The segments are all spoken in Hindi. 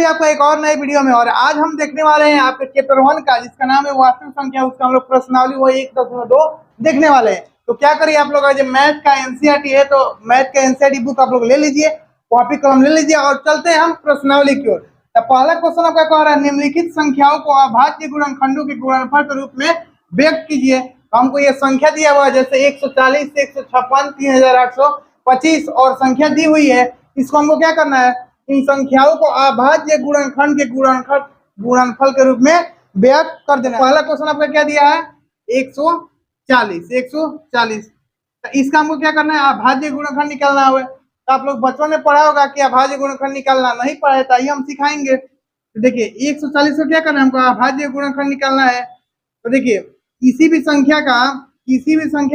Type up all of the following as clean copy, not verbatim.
जी आपका एक और नए वीडियो में। और आज हम देखने वाले हैं आपके चैप्टर 1 का, जिसका नाम है वास्तविक संख्या। उसका हम लोग प्रश्नावली वो 1.2 देखने वाले हैं। तो क्या करिए आप लोग, जो मैथ का एनसीईआरटी है तो मैथ का एनसीईआरटी बुक आप लोग ले लीजिए, कॉपी कलम ले लीजिए और चलते हैं हम प्रश्नावली की ओर। तो पहला क्वेश्चन आपका कह रहा है निम्नलिखित संख्याओं को अभाज्य गुणनखंडों के गुणनफल के रूप में व्यक्त कीजिए। तो हमको ये संख्या दिया हुआ है, जैसे 140, 156, 3825 और संख्या दी हुई है। इसको हमको क्या करना है, इन संख्याओं को अभाज्य गुणनखंड के गुणनफल के रूप में व्यक्त कर देना। पहला क्वेश्चन आपका क्या दिया है, 140। तो इसका हमको क्या करना है, अभाज्य गुणनखंड निकालना है। तो आप लोग बचपन में पढ़ा होगा कि अभाज्य गुणनखंड निकालना, नहीं पढ़े तो हम सिखाएंगे। तो देखिए 140 को क्या करना है, हमको अभाज्य गुणनखंड निकालना है। तो देखिए किसी भी संख्या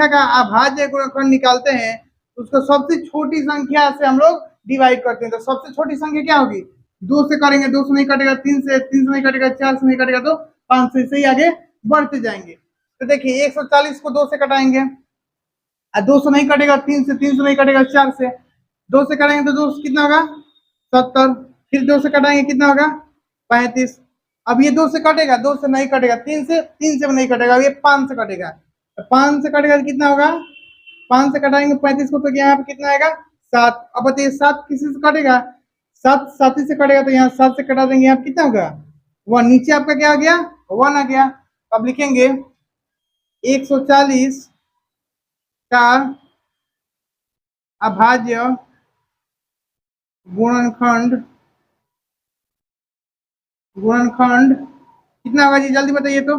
का अभाज्य गुणनखंड निकालते हैं, उसको सबसे छोटी संख्या से हम लोग डिवाइड करते हैं। तो सबसे छोटी संख्या क्या होगी, 2 से करेंगे, 2 से नहीं कटेगा, 3 से नहीं कटेगा, 4 से नहीं कटेगा, तो 5 से ही आगे बढ़ते जाएंगे। तो देखिए 140 को 2 से कटाएंगे, 2 से नहीं कटेगा, 3 से नहीं कटेगा, 4 से 2 से करेंगे तो 2 कितना होगा 70, फिर 2 से कटाएंगे कितना होगा 35। अब ये 2 से कटेगा, 2 से नहीं कटेगा, 3 से नहीं कटेगा, अब ये 5 से कटेगा, तो 5 से कटेगा तो कितना होगा, 5 से कटाएंगे 35 को, तो यहाँ पे कितना आएगा 7। अब बताइए 7 किसी से कटेगा, 7 साथी से कटेगा, तो यहाँ 7 से कटा देंगे, यहाँ कितना होगा 1। नीचे आपका क्या आ गया 1 आ गया। अब लिखेंगे 140 का अभाज्य गुणनखंड कितना होगा जी, जल्दी बताइए। तो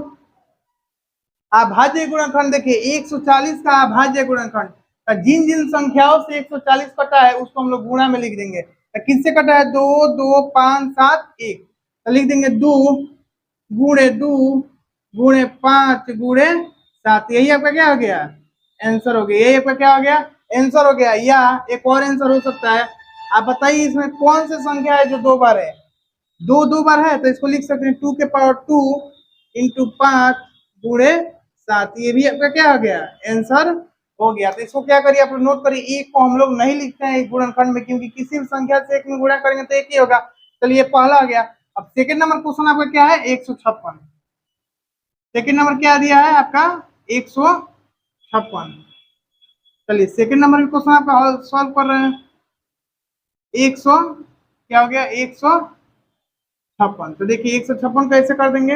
अभाज्य गुणनखंड देखिए 140 का अभाज्य गुणनखंड, जिन जिन संख्याओं से 140 कटा है उसको हम लोग गुणा में लिख देंगे। तो किससे कटा है, 2 2 5 7 1, तो लिख देंगे 2 गुणे 2 गुणे 5 गुणे 7। यही आपका क्या हो गया, आंसर हो गया। यही आपका क्या हो गया, आंसर हो गया। या एक और आंसर हो सकता है, आप बताइए इसमें कौन सी संख्या है जो 2 बार है, 2 बार है, तो इसको लिख सकते हैं 2 के पावर 2 इंटू 5 गुणे 7। ये भी आपका क्या हो गया, आंसर हो गया। तो इसको क्या करिए आप लोग नोट करिए, एक को हम लोग नहीं लिखते हैं एक गुणनखंड में, क्योंकि किसी भी संख्या से एक में गुणा करेंगे तो एक ही होगा। चलिए पहला आ गया। अब सेकंड नंबर क्वेश्चन आपका क्या है, 156। सेकंड नंबर क्या दिया है आपका 156। चलिए सेकंड नंबर का क्वेश्चन आपका सॉल्व कर रहे हैं। 100 क्या हो गया 156। तो देखिए 156 कैसे कर देंगे।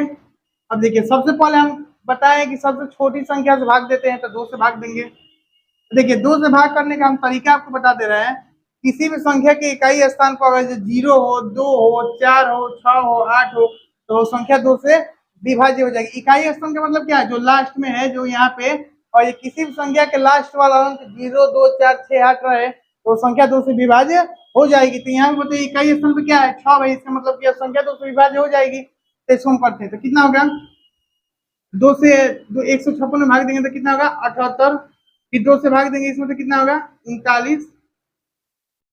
अब देखिए सबसे पहले हम बताएं कि सबसे छोटी संख्या से भाग देते हैं, तो 2 से भाग देंगे। देखिए 2 से भाग करने का हम तरीका आपको बता दे रहे हैं। किसी भी संख्या के इकाई स्थान पर अगर 0 हो, 2 हो, 4 हो, 6 हो, 8 हो, तो संख्या 2 से विभाज्य हो जाएगी। इकाई स्थान का मतलब क्या है, जो लास्ट में है, जो यहाँ पे, और ये किसी भी संख्या के लास्ट वाला अंक 0 2 4 6 8 रहे तो संख्या 2 से विभाज्य हो जाएगी। तो यहाँ पे बताइए इकाई स्थान पे क्या है 6 भाई, इसका मतलब क्या संख्या 2 से विभाज्य हो जाएगी। तो इसको हम करते हैं, तो कितना होगा 2 से 156 में भाग देंगे तो कितना होगा 78। फिर 2 से भाग देंगे इसमें तो कितना होगा 39।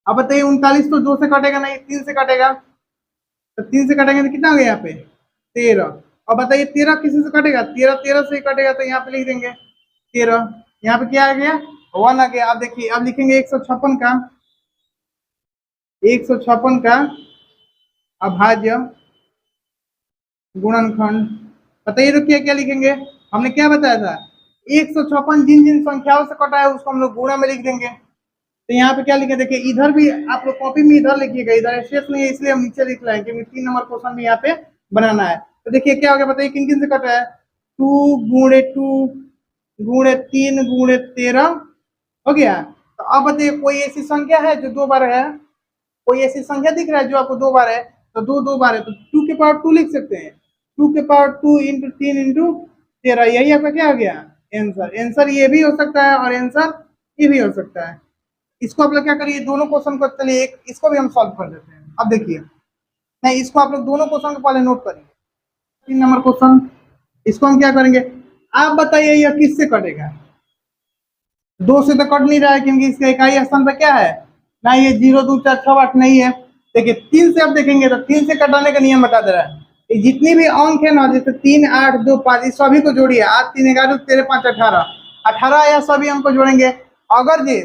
अब बताइए 39 तो 2 से कटेगा नहीं, 3 से कटेगा, तो 3 से कटेंगे तो कितना हो गया यहाँ पे 13। अब बताइए 13 किसी से कटेगा, 13 से ही कटेगा, तो यहाँ पे लिख देंगे 13। यहाँ पे क्या आ गया 1 आ गया। अब देखिए अब लिखेंगे 156 का अभाज्य गुणनखंड। बताइए तो क्या क्या लिखेंगे, हमने क्या बताया था 156 जिन जिन संख्याओं से कटा है उसको हम लोग गुणा में लिख देंगे। तो यहाँ पे क्या लिखे, देखिए इधर भी आप लोग कॉपी में इधर लिखिएगा, इधर स्पेस नहीं है इसलिए हम नीचे लिख रहे हैं, क्योंकि 3 नंबर क्वेश्चन भी यहाँ पे बनाना है। तो देखिए क्या हो गया, बताइए किन किन से कटा है, 2 गुणे 2 गुणे 3 गुणे 13 हो गया। तो अब बताइए कोई ऐसी संख्या है जो 2 बार है, कोई ऐसी संख्या दिख रहा है जो आपको 2 बार है, तो 2 बार है तो 2 के पावर 2 लिख सकते हैं, 2 के पावर 2 इंटू 3 इंटू 13। यही आपका क्या हो गया आंसर। आंसर ये भी हो सकता है और आंसर ये भी हो सकता है। इसको आप लोग क्या करिए, दोनों क्वेश्चन को, चलिए एक इसको भी हम सॉल्व कर देते हैं। अब देखिए नहीं, इसको आप लोग दोनों क्वेश्चन को पहले नोट करिए। 3 नंबर क्वेश्चन, इसको हम क्या करेंगे, आप बताइए यह किससे कटेगा। 2 से तो कट नहीं रहा है, क्योंकि इसका इकाई स्थान पर क्या है ना, ये 0 2 4 6 8 नहीं है। देखिए 3 से आप देखेंगे तो 3 से कटाने का नियम बता दे रहा है। जितनी भी अंक है ना, जैसे 3 8 2 5, इस सभी को जोड़िए, 8 3 11 13 5 18 या सभी अंक को जोड़ेंगे। अगर जी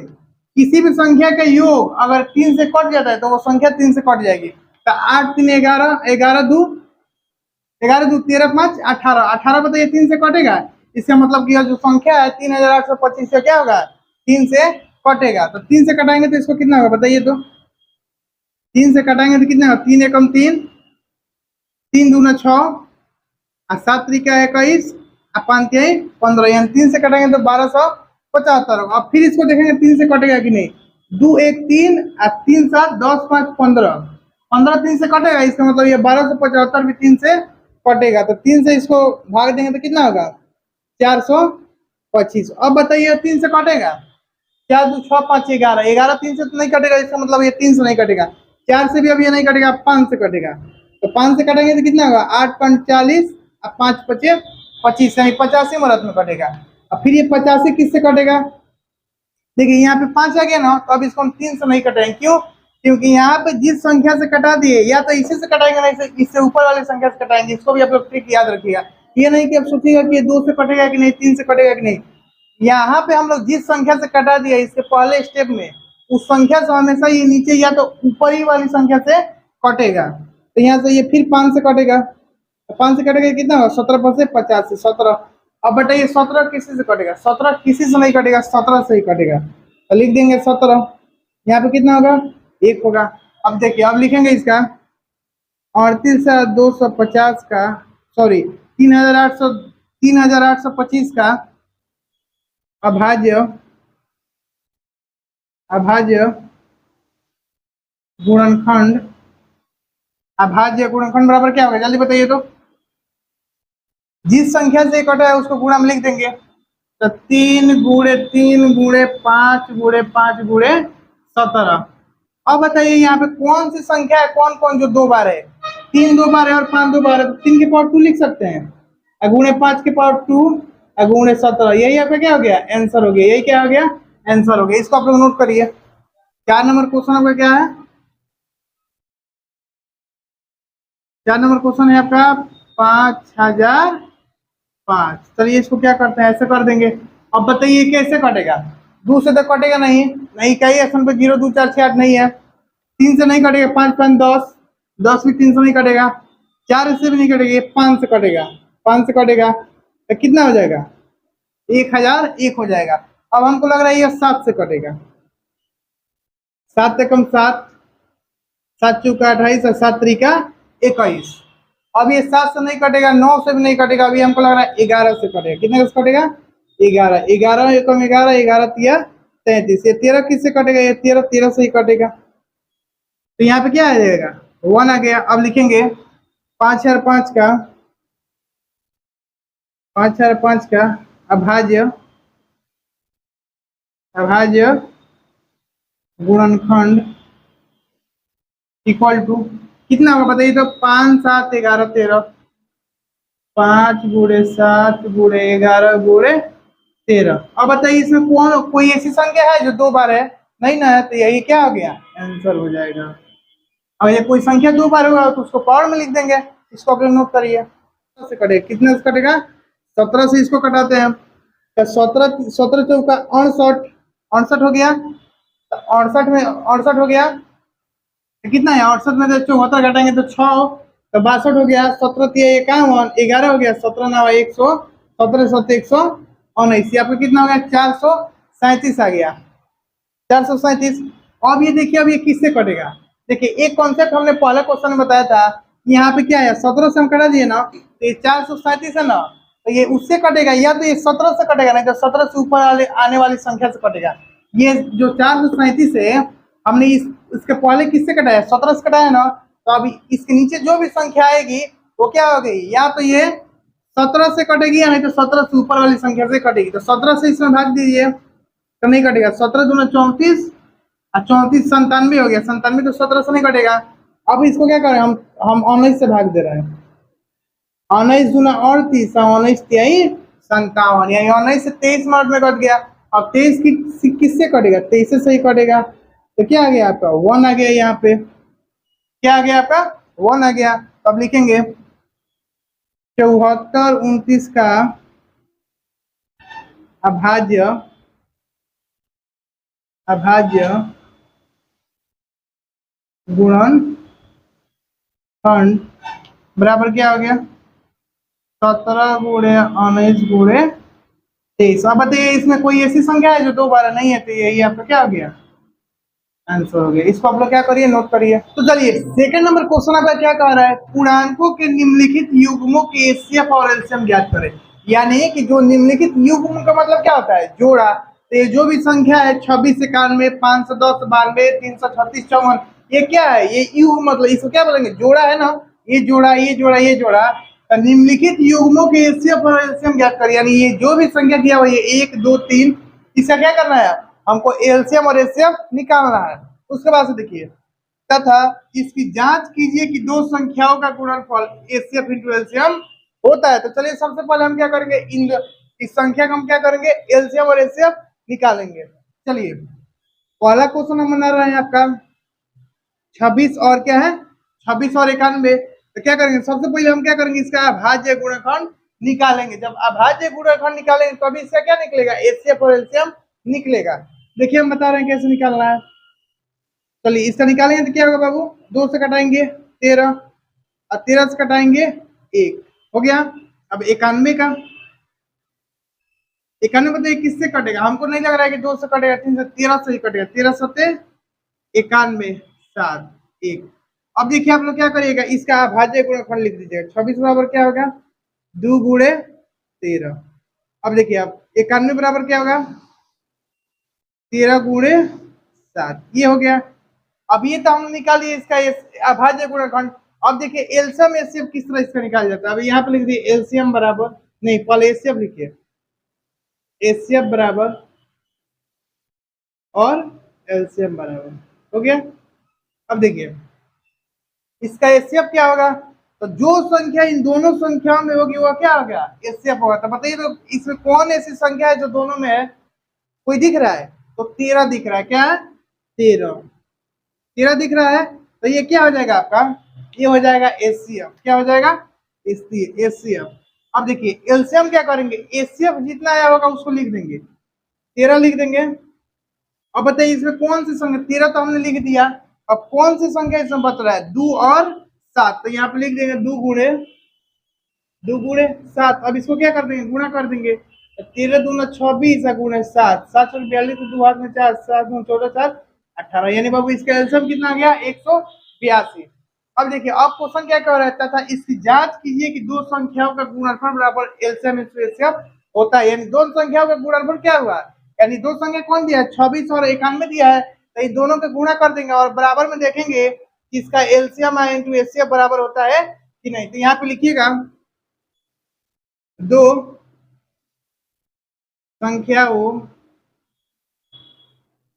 किसी भी संख्या का योग अगर 3 से कट जाता है तो वो संख्या 3 से कट जाएगी। तो 8 3 11, 11 2 13 5 18, 18 बताइए 3 से कटेगा। इसका मतलब कि यह जो संख्या है 3825 से क्या होगा, 3 से कटेगा। तो 3 से कटाएंगे तो इसको कितना होगा बताइए तो। 3 से कटाएंगे तो कितना होगा, 3 एकम 3, 3 दूना 6, और 7 त्रिका 21, और 5 तिहाई 15, यानी 3 से कटेंगे तो 1275 होगा। अब फिर इसको देखेंगे 3 से कटेगा कि नहीं। 2 1 3, और 3 7 10 5 15, 15 3 से कटेगा। इसका मतलब ये 1275 भी 3 से कटेगा। तो 3 से इसको भाग देंगे तो कितना होगा, 425। अब बताइए 3 से कटेगा, 4 2 6 5 11, 11 3 से तो नहीं कटेगा। इसका मतलब ये 3 से नहीं कटेगा। 4 से भी अब ये नहीं कटेगा, 5 से कटेगा। तो 5 से कटेंगे तो कितना होगा, 8 5 40, और 5 5 25, यानी 85 मुहूर्त में कटेगा। अब फिर ये 85 किससे कटेगा, देखिए यहाँ पे 5 आ गया ना, तो अब इसको हम 3 से नहीं कटाएंगे। क्यों, क्योंकि यहाँ पे जिस संख्या से कटा दिए, या तो इसी से कटाएंगे, नहीं इससे ऊपर वाली संख्या से कटाएंगे। इसको भी आप लोग ट्रिक याद रखिएगा। ये नहीं कि आप सोचिएगा कि ये 2 से कटेगा कि नहीं, 3 से कटेगा कि नहीं। यहाँ पे हम लोग जिस संख्या से कटा दिया इसके पहले स्टेप में, उस संख्या से हमेशा ये नीचे या तो ऊपर ही वाली संख्या से कटेगा। तो यहाँ से ये फिर 5 से कटेगा, तो 5 से कटेगा कितना होगा, 17 5 से 50 से 17। अब बताइए 17 किसी से कटेगा, 17 किसी से नहीं कटेगा, 17 से ही कटेगा। तो लिख देंगे 17, यहाँ पे कितना होगा, 1 होगा। अब देखिए अब लिखेंगे इसका 38,250 का, सॉरी 3,825 का अभाज्य गुणनखंड, अभाज्य गुणनखंड बराबर क्या होगा, जल्दी बताइए तो। जिस संख्या से कटा है उसको गुणा में लिख देंगे। तो 3 गुणे 3 गुणे 5 गुणे 5 गुणे 17। अब बताइए यहाँ पे कौन सी संख्या है, कौन कौन जो 2 बार है, 3 2 बार है और 5 2 बार है। तो 3 के पावर 2 लिख सकते हैं, गुणे 5 के पावर 2, गुणे 17। यही आपका क्या हो गया, आंसर हो गया। यही क्या हो गया, आंसर हो गया। इसको आप लोग नोट करिए। 4 नंबर क्वेश्चन आपका क्या है, 4 नंबर क्वेश्चन है आपका 5005। चलिए इसको क्या करते हैं, ऐसे कर देंगे। अब बताइए कैसे कटेगा, 2 से तो कटेगा नहीं, नहीं कहीं एक्शन पे 0 2 4 6 8 नहीं है। 3 से नहीं कटेगा, 5 5 10, 10 भी 3 से नहीं कटेगा। 4 से भी नहीं कटेगा, ये 5 से कटेगा, 5 से कटेगा तो कितना हो जाएगा, 1001 हो जाएगा। अब हमको लग रहा है ये 7 से कटेगा, 7 एकम 7, 7 चौका 28 और 7 त्रिका 21। अब ये 7 से नहीं कटेगा, 9 से भी नहीं कटेगा। अभी हमको लग रहा है 11 से कटेगा। कितने से कटेगा, 11, 11 एकम 11, 11 तिया 33। ये 13 किससे कटेगा, ये 13 13 से ही कटेगा। तो यहाँ पे क्या आ जाएगा, 1 आ गया। अब लिखेंगे 5005 का, 5005 का अभाज्य गुणनखंड इक्वल टू कितना होगा बताइए तो। 5 7 11 13, 5 गुणे 7 गुणे 11 गुणे 13। अब बताइए इसमें कौन कोई ऐसी संख्या है जो 2 बार है, नहीं ना है। तो यही क्या हो गया, आंसर हो जाएगा। अब ये कोई संख्या 2 बार होगा तो उसको पावर में लिख देंगे। इसको आप लोग नोट करिए। से कटेगा, कितने से कटेगा, 17 से इसको कटाते हैं। तो 17 17 चौका 68, 68 हो गया। तो 68 में 68 हो गया तो कितना है, 68 में से 74 घटाएंगे तो 6, तो 62 हो गया। 17 तिया 51, 11 हो गया। 17 9 100, 17 7 119, आपको कितना हो गया, 437 आ गया, 437। अब ये देखिए अब ये किससे कटेगा। देखिए एक कॉन्सेप्ट हमने पहले क्वेश्चन में बताया था, यहाँ पे क्या है, 17 से हम कटा दिए ना, तो ये 437 है ना, तो ये उससे कटेगा, या तो ये 17 से कटेगा, नहीं तो 17 से ऊपर वाले आने वाली संख्या से कटेगा। ये जो 437 है, हमने इसके पहले किससे कटाया, 17 से कटाया ना, तो अभी इसके नीचे जो भी संख्या आएगी वो क्या हो गई, या तो ये 17 से कटेगी या नहीं तो 17 से ऊपर वाली संख्या से कटेगी। तो 17 से इसमें भाग दीजिए तो नहीं कटेगा। 17 दूना 34, 34 97 हो गया। 97 तो 17 से नहीं कटेगा। अब इसको क्या करें, हम 19 से भाग दे रहे हैं। 19 दूना 38, 19 तिहाई 57, यानी 19 से 23 मिनट में कट गया। अब 23 किससे कटेगा, 23 से ही कटेगा। तो क्या आ गया आपका, 1 आ गया। यहाँ पे क्या आ गया आपका, 1 आ गया। अब लिखेंगे 74 29 का अभाज्य गुणन खंड बराबर क्या हो गया 17 गुणे 19 गुणे 23। अब बताइए इसमें कोई ऐसी संख्या है जो दो बार नहीं है, तो यही आपका क्या हो गया आंसर हो गया। इसको आप लोग क्या करिए नोट करिए। तो चलिए सेकंड नंबर क्वेश्चन आपका क्या कह रहा है, पूर्णांकों के निम्नलिखित युग्मों के एचसीएफ और एलसीएम ज्ञात करें। यानी कि जो निम्नलिखित युग्म का मतलब क्या होता है जोड़ा, तो ये जो भी संख्या है 26 91 510 92 336 54 ये क्या है ये युग्म, मतलब इसको क्या बोलेंगे जोड़ा है ना, ये जोड़ा ये जोड़ा ये जोड़ा। तो निम्नलिखित युग्मों के एचसीएफ और एलसीएम ज्ञात करें, यानी ये जो भी संख्या दिया हुआ है 1 2 3 इसका क्या करना है हमको एलसीएम और एचसीएफ निकालना है। उसके बाद से देखिए तथा इसकी जांच कीजिए कि दो संख्याओं का गुणनफल एचसीएफ इंटू एलसीएम होता है। तो चलिए सबसे पहले हम क्या करेंगे इस संख्या का हम क्या करेंगे एलसीएम और एचसीएफ निकालेंगे। चलिए पहला क्वेश्चन हम बना रहे हैं आपका 26 और क्या है 26 और 91। तो क्या करेंगे सबसे पहले हम क्या करेंगे इसका अभाज्य गुणनखंड निकालेंगे। जब अभाज्य गुणनखंड निकालेंगे तभी इसका क्या निकलेगा एचसीएफ और एलसीएम निकलेगा। देखिए हम बता रहे हैं कैसे निकालना है। चलिए इसका निकालेंगे तो क्या होगा बाबू 2 से कटाएंगे 13 और 13 से कटाएंगे 1 हो गया। अब 91 का 91 बताइए किससे कटेगा, हमको नहीं लग रहा है कि 2 से कटेगा 3 से 13 से ही कटेगा 13 सत्ते 91 7 1। अब देखिए आप लोग क्या करिएगा इसका अभाज्य गुणनखंड लिख दीजिएगा 26 बराबर क्या होगा 2 गुणे 13। अब देखिए आप 91 बराबर क्या होगा 13 गुणे 7 ये हो गया। अब ये तो हमने निकालिए इसका अभाज्य गुणनखंड। अब देखिए एलसीएम एचसीएफ किस तरह इसका निकाला जाता है। अब यहाँ पे लिख दिए एलसीएम बराबर नहीं पहले एचसीएफ लिखिए एचसीएफ बराबर और एलसीएम बराबर हो गया। अब देखिए इसका एचसीएफ क्या होगा, तो जो संख्या इन दोनों संख्याओं में होगी वो क्या होगा एचसीएफ होगा। तो बताइए तो इसमें कौन ऐसी संख्या है जो दोनों में है, कोई दिख रहा है तो 13 दिख रहा है, क्या है 13 दिख रहा है। तो ये क्या हो जाएगा आपका ये हो जाएगा एचसीएफ, क्या हो जाएगा एचसीएफ। अब देखिए एलसीएम क्या करेंगे एचसीएफ जितना आया होगा उसको लिख देंगे 13 लिख देंगे। अब बताइए इसमें कौन सी संख्या 13 तो हमने लिख दिया, अब कौन सी संख्या इसमें बच रहा है 2 और 7। तो यहाँ पे लिख देंगे 2 गुणे 7। अब इसको क्या कर देंगे गुणा कर देंगे 13 दूना 26 गुणे 7 7 42 2 हाथ में 4 7 14 4 18 यानी बाबू इसका एलसीएम कितना आ गया 182। अब देखिए अब क्वेश्चन क्या कह रहा है तथा इसकी जांच कीजिए कि दो संख्याओं का गुणनफल बराबर एलसीएम इंटू एचसीएफ होता है। यानी दो संख्याओं का गुणनफल क्या हुआ, यानी दो संख्या कौन दिया है 26 और 91 दिया है, तो इन दोनों का गुणा कर देंगे और बराबर में देखेंगे कि इसका एलसीएम इंटू एचसीएफ बराबर होता है कि नहीं। तो यहाँ पे लिखिएगा दो संख्याओं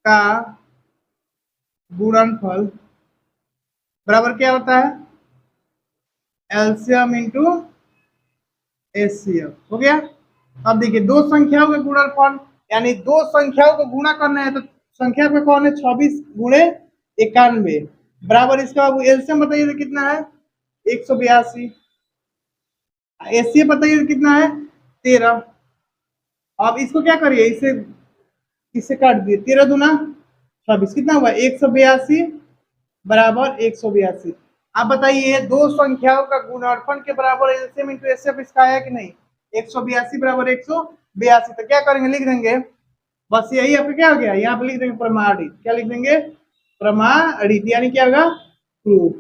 का गुणनफल बराबर क्या होता है एलसीएम इंटू एचसीएफ हो गया। अब देखिए दो संख्याओं के गुणनफल यानी दो संख्याओं को गुणा करना है तो संख्या पे कौन है 26 गुणे 91 बराबर इसका एलसीएम बताइए तो कितना है 182। एचसीएफ बताइए तो कितना है 13। अब इसको क्या करिए इससे काट दिए 13 दूना 26 कितना हुआ 182 बराबर 182। आप बताइए दो संख्याओं का गुणनफल के बराबर एलसीएम इंटू एचसीएफ इसका है कि नहीं 182 बराबर 182। तो क्या करेंगे लिख देंगे बस यही आपका क्या हो गया यहाँ पे लिख देंगे प्रमाणित, क्या लिख देंगे प्रमाणित यानी क्या होगा प्रूफ।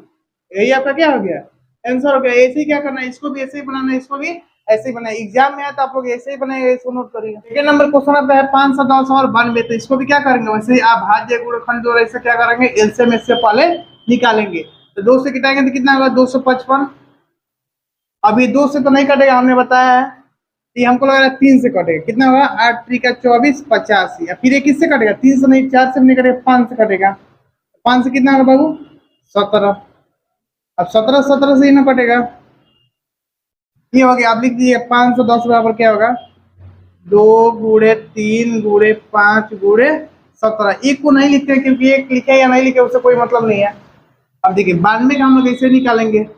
यही आपका क्या हो गया आंसर हो गया। ऐसे ही क्या करना है इसको भी ऐसे ही बनाना है इसको भी ऐसे ही बनाए, एग्जाम में है तो आप लोग ऐसे ही बनाएंगे इसको नोट करिए। सेकंड नंबर क्वेश्चन आता है 510 और 92। तो इसको भी क्या करेंगे वैसे ही अभाज्य गुणनखंड जो ऐसे क्या करेंगे एलसीएम इससे पहले निकालेंगे। तो 2 से घटाएंगे तो कितना होगा 255। अभी 2 से तो नहीं कटेगा हमने बताया है, ये हमको लग रहा है 3 से कटेगा कितना होगा 8 3 का 24 85। फिर ये किससे कटेगा 3 से नहीं 4 से नहीं कटेगा 5 से कटेगा 5 से कितना होगा बाबू 17। अब 17 17 से ही ना कटेगा ये हो गया। आप लिख दीजिए 510 बराबर क्या होगा 2 गुणे 3 गुणे 5 गुणे 17। एक को नहीं लिखते क्योंकि एक लिखे या नहीं लिखे उससे कोई मतलब नहीं है। अब देखिए 92 का हम लोग ऐसे निकालेंगे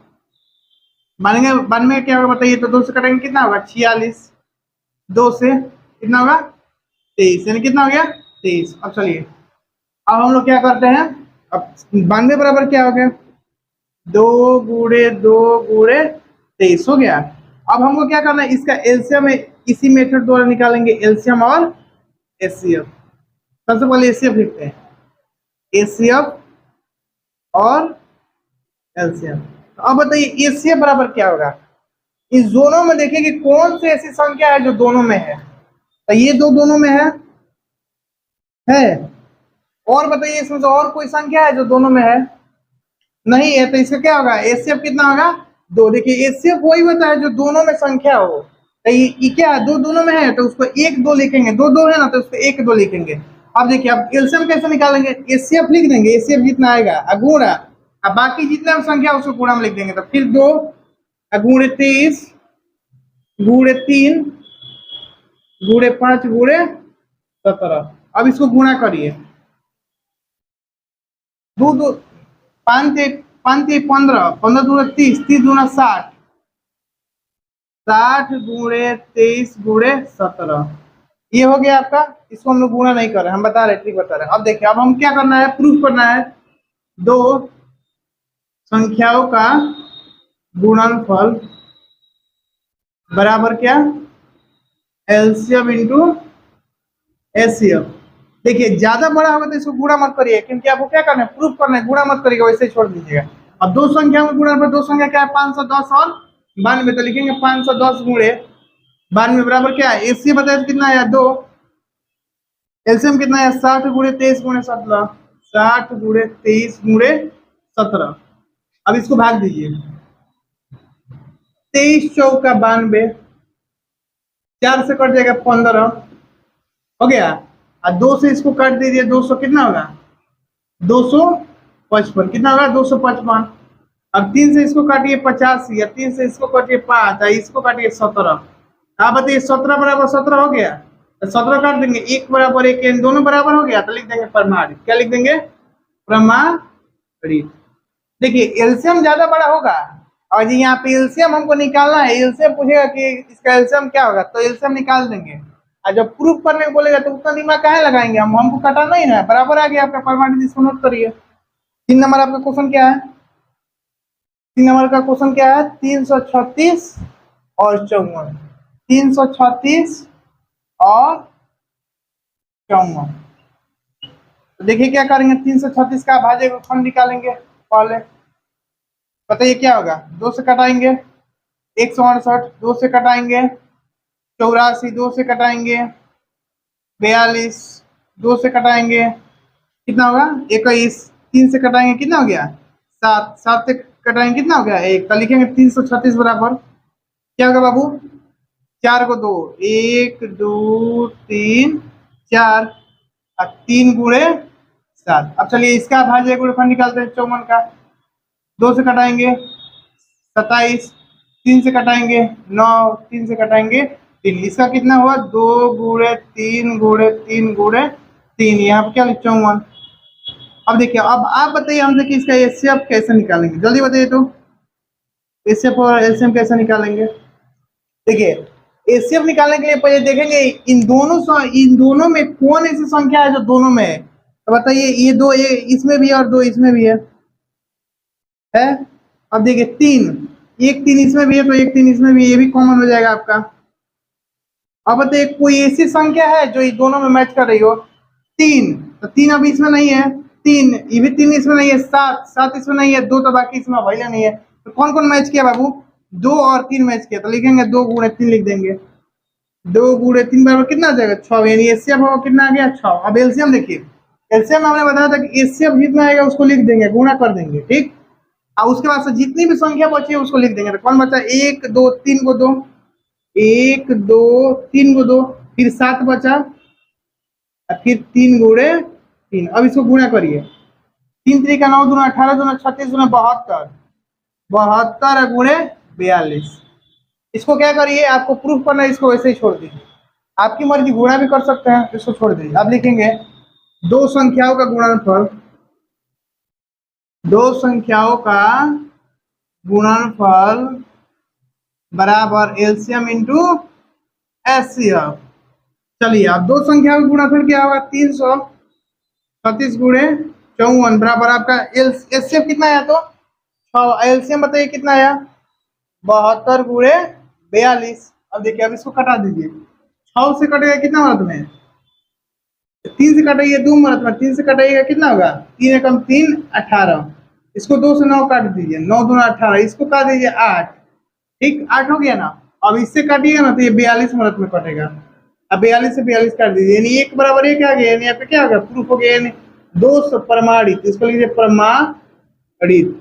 92 क्या होगा बताइए तो 2 से कटेंगे कितना होगा 46 2 से कितना होगा 23 यानी कितना हो गया 23। अब चलिए अब हम लोग क्या करते हैं अब 92 बराबर क्या हो गया 2 × 2 = 23 हो गया। अब हमको क्या करना है, इसका एलसीएम इसी मेथड द्वारा निकालेंगे, एलसीएम और एचसीएफ। सबसे पहले एचसीएफ लिखते हैं, एचसीएफ और एलसीएम। तो अब बताइए एचसीएफ बराबर क्या होगा। इस दोनों में देखिए कि कौन सी ऐसी संख्या है जो दोनों में है। तो ये दो दोनों में है। और बताइए इसमें से और कोई संख्या है जो दोनों में है, नहीं है। तो इसका क्या होगा, एचसीएफ कितना होगा, 2। देखिए एचसीएफ वही होता है जो दोनों में संख्या हो। तो ये क्या है, दो दोनों में है तो उसको 1 2 लिखेंगे, दो दो है ना तो उसको 1 2 लिखेंगे। अब देखिए अब एलसीएम कैसे निकालेंगे, एचसीएफ लिख देंगे, एचसीएफ जितना आएगा गुणा, अब बाकी जितना संख्या उसको गुणा में लिख देंगे। तो फिर 2 × 23 × 3 × 5 × 17। अब इसको गुणा करिए, 2 2 5 5 15 15 दूना 30 30 दूना 60 60 × 23 × 17। ये हो गया आपका। इसको हम लोग गुणा नहीं कर रहे, हम बता रहे ट्रिक बता रहे हैं। अब देखिए अब हम क्या करना है, प्रूफ करना है, दो संख्याओं का गुणनफल बराबर क्या, एलसीएम इंटू एचसीएफ। देखिए ज्यादा बड़ा होगा तो इसको गुणा मत करिए, क्योंकि आपको क्या करना है, प्रूफ करना है, गुणा मत करिएगा, वैसे ही छोड़ दीजिएगा। अब दो संख्या में गुणा पर, दो संख्या क्या है, 510 और 92। तो लिखेंगे 510 × 92 बराबर क्या है, एचसीएफ बताइए कितना है, 2। एलसीएम कितना है, 60 × 23 × 17, 60 × 23 × 17। अब इसको भाग दीजिए, 23 चौका 92, 4 से कट जाएगा 15 हो गया। और 2 से इसको काट दीजिए, 200 कितना होगा, 255 कितना होगा, 255। अब 3 से इसको काटिए 85, या 3 से इसको काटिए 5, इसको काटिए 17। आप बताइए 17 बराबर 17 हो गया, तो 17 काट देंगे, 1 बराबर 1, दोनों बराबर हो गया, तो लिख देंगे प्रमाणित। क्या लिख देंगे, प्रमाणित। देखिए एलसीएम ज्यादा बड़ा होगा, और जी यहाँ पे एलसीएम हमको निकालना है, एलसीएम पूछेगा कि इसका एलसीएम क्या होगा, तो एलसीएम निकाल देंगे। और जब प्रूफ करने को बोलेगा तो उतना दिमाग काहे लगाएंगे, हमको काटना ही है, बराबर आ गया आपका प्रमाणित। इसको नोट करिए। 3 नंबर आपका क्वेश्चन क्या है, 3 नंबर का क्वेश्चन क्या है, 336 और 54, 336 और 54। तो देखिए क्या करेंगे, 336 का भाज्य गुणनफल निकालेंगे पहले। बताइए क्या होगा, 2 से कटाएंगे 168, 2 से कटाएंगे 84, 2 से कटाएंगे 42, 2 से कटाएंगे कितना होगा 21, 3 से कटाएंगे कितना हो गया 7, 7 से कटाएंगे कितना हो गया 1। तो लिखेंगे 336 बराबर क्या होगा बाबू, 4 को 2, 1 2 3 4, 3 × 7। अब चलिए इसका भाज्य गुणनफल निकालते हैं, 54 का। 2 से कटाएंगे 27, 3 से कटाएंगे 9, 3 से कटाएंगे 3, इसका कितना हुआ 2 × 3 × 3 × 3, यहाँ पे क्या लिख 54। अब देखिए अब आप बताइए हमसे कि इसका एचसीएफ कैसे निकालेंगे, जल्दी बताइए। तो एचसीएफ और एलसीएम कैसे निकालेंगे, देखिए एचसीएफ निकालने के लिए पहले देखेंगे इन दोनों में कौन ऐसी संख्या है जो दोनों में है। तो बताइए ये दो, ये इसमें भी है और 2 इसमें भी है। अब देखिए 3, 1 3 इसमें भी है तो 1 3 इसमें भी, ये भी कॉमन हो जाएगा आपका। अब बताइए कोई ऐसी संख्या है जो ये दोनों में मैच कर रही हो, 3, तो 3 अभी इसमें नहीं है, 3 ये भी 3 इसमें नहीं है, 7 7 इसमें नहीं है, 2 तो बाकी इसमें भैया नहीं है। तो कौन कौन मैच किया बाबू, 2 और 3 मैच किया। तो लिखेंगे 2 × 3 लिख देंगे, 2 × 3 बराबर कितना आ जाएगा 6, यानी एचसीएफ होगा कितना आ गया 6। अब एलसीएम देखिए, एलसीएम हमने बताया था कि एचसीएफ जितना आएगा उसको लिख देंगे, गुणा कर देंगे, ठीक। और उसके बाद से जितनी भी संख्या बची है उसको लिख देंगे। तो कौन बचा, 1 2 3 को 2, 1 2 3 को 2, फिर 7 बचा, फिर 3 × 3। अब इसको गुणा करिए, 3 3 का 9 दूना 18 दूना 36 दूना 72, 72 × 42। इसको क्या करिए, आपको प्रूफ करना है, इसको वैसे ही छोड़ दीजिए, आपकी मर्जी, गुणा भी कर सकते हैं, इसको छोड़ दीजिए। अब लिखेंगे दो संख्याओं का गुणनफल, दो संख्याओं का गुणनफल बराबर एलसीएम इंटू एचसीएफ। चलिए अब दो संख्याओं का गुणनफल क्या होगा, 336 × 54 बराबर आपका एचसीएफ कितना है, तो एलसीएम बताइए कितना आया, 72 गुणे 42। अब देखिए, अब इसको कटा दीजिए, 6 से कटेगा कितना मरत में, 3 से कटाइए 2 मरत में, 3 से कटाइएगा कितना होगा, 3 एकम 3 18। इसको 2 से 9 काट दीजिए, 9 दूना 18, इसको काट दीजिए 8। ठीक, 8 हो गया ना। अब इससे काटिएगा ना तो ये 42 मरत में कटेगा। अब 42 से 42 काट दीजिए, यानी 1 बराबर 1 आ गया, यानी यहाँ पे क्या होगा, प्रूफ हो गया, यानी 2 प्रमाणित। इसको लिखिए प्रमाणित,